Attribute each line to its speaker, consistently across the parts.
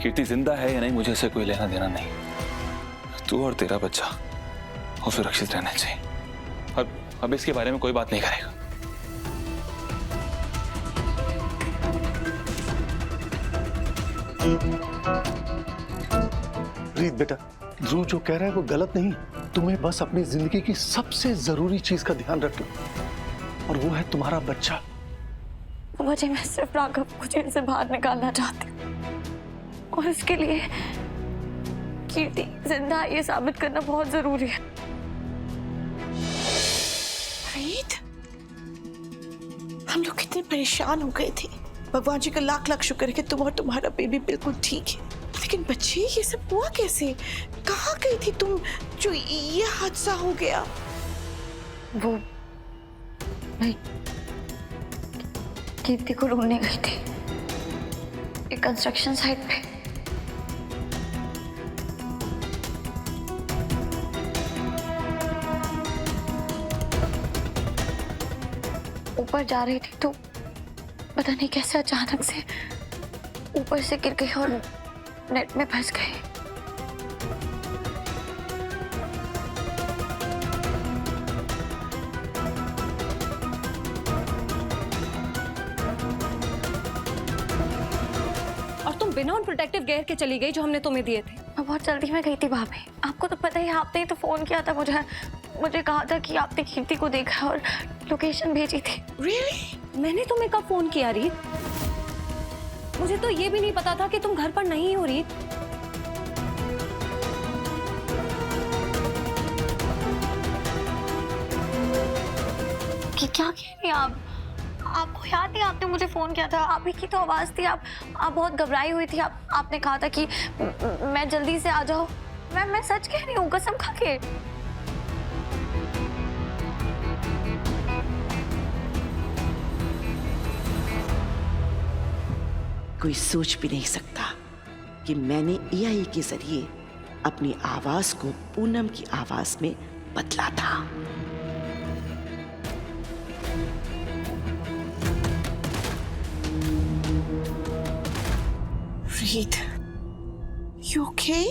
Speaker 1: कीर्ति जिंदा है या नहीं मुझे इससे कोई लेना देना नहीं। तू और तेरा बच्चा वो सुरक्षित रहना चाहिए। अब इसके बारे में कोई बात नहीं करेगा।
Speaker 2: रीत बेटा, ध्रुव जो कह रहा है वो गलत नहीं। तुम्हें बस अपनी जिंदगी की सबसे जरूरी चीज का ध्यान रखना, और वो है तुम्हारा बच्चा।
Speaker 3: मुझे मैं सिर्फ राघव को जेल से बाहर निकालना चाहती हूँ, और इसके लिए कीर्ति जिंदा है ये साबित करना बहुत जरूरी है।
Speaker 4: रीत, हम लोग कितने परेशान हो गए थे। भगवान जी का लाख लाख शुक्र है कि तुम और तुम्हारा बेबी बिल्कुल ठीक है। लेकिन बच्चे, ये सब हुआ कैसे? कहाँ गई थी तुम जो ये हादसा हो गया?
Speaker 3: वो मैं कीर्ति को ढूंढने गई थी एक कंस्ट्रक्शन साइट पे। ऊपर जा रही थी तो पता नहीं कैसे अचानक से ऊपर से गिर गई और नेट में फंस गई।
Speaker 5: और तुम बिना उन प्रोटेक्टिव गियर के चली गई जो हमने तुम्हें दिए थे।
Speaker 3: मैं बहुत जल्दी में गई थी भाभी, आपको तो पता ही है। आपने ही तो फोन किया था मुझे कहा था कि आपने कीर्ति को देखा और लोकेशन भेजी थी।
Speaker 4: Really?
Speaker 5: मैंने तुम्हें कब फोन किया रीत? मुझे तो ये भी नहीं पता था कि तुम घर पर नहीं हो रीत।
Speaker 3: कि क्या कह रही हैं आप? आपको याद नहीं आपने मुझे फोन किया था? आप ही की तो आवाज थी। आप बहुत घबराई हुई थी। आपने कहा था कि मैं जल्दी से आ जाओ। मैं सच कह रही हूँ, कसम खा के।
Speaker 4: कोई सोच भी नहीं सकता कि मैंने एआई के जरिए अपनी आवाज को पूनम की आवाज में बदला था। रीत, you okay?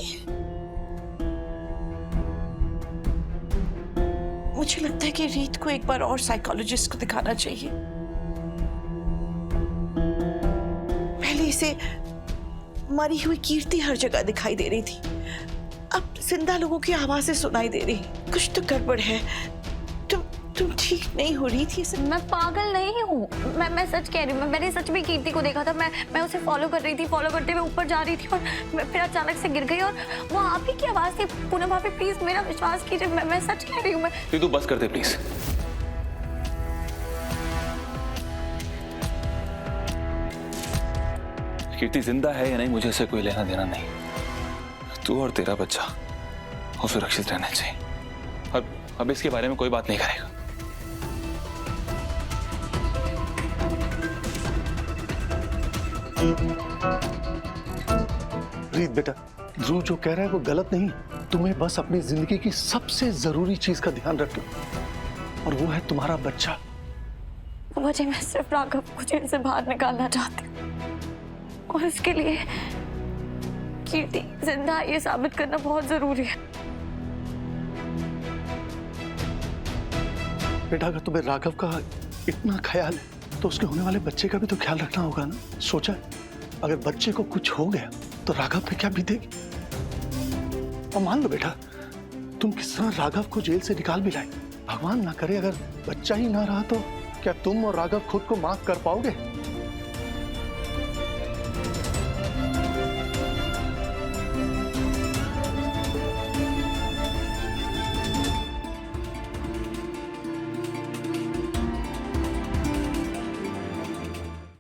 Speaker 4: मुझे लगता है कि रीत को एक बार और साइकोलॉजिस्ट को दिखाना चाहिए। पहले इसे मरी हुई कीर्ति हर जगह दिखाई दे रही थी, अब जिंदा लोगों की आवाजें सुनाई दे रही। कुछ तो गड़बड़ है। तुम ठीक नहीं हो रही थी।
Speaker 3: मैं पागल नहीं हूँ। मैं सच कह रही हूँ। मैंने सच में कीर्ति को देखा था। मैं उसे फॉलो कर रही थी। फॉलो करते हुए ऊपर जा रही थी और मैं फिर अचानक से गिर गई और वो आप ही की आवाज थी। पूनम भाभी प्लीज मेरा विश्वास कीजिए। मैं सच कह रही हूँ।
Speaker 1: तू बस कर दे प्लीज। कीर्ति जिंदा है या नहीं मुझे इससे कोई लेना देना नहीं। तू और तेरा बच्चा वो सुरक्षित रहना चाहिए। अब इसके बारे में कोई बात नहीं करेगा।
Speaker 2: रीत बेटा, ध्रुव जो कह रहा है वो गलत नहीं। तुम्हें बस अपनी जिंदगी की सबसे जरूरी चीज का ध्यान रखना, और वो है तुम्हारा बच्चा।
Speaker 3: मुझे मैं सिर्फ राघव को जेल से बाहर निकालना चाहती हूँ, और इसके लिए कीर्ति जिंदा है ये साबित करना बहुत जरूरी है।
Speaker 2: बेटा, अगर तुम्हें राघव का इतना ख्याल है तो उसके होने वाले बच्चे का भी तो ख्याल रखना होगा ना। सोचा अगर बच्चे को कुछ हो गया तो राघव पे क्या बीतेगी? और मान लो बेटा, तुम किस तरह राघव को जेल से निकाल भी लाए। भगवान ना करे अगर बच्चा ही ना रहा तो क्या तुम और राघव खुद को माफ कर पाओगे?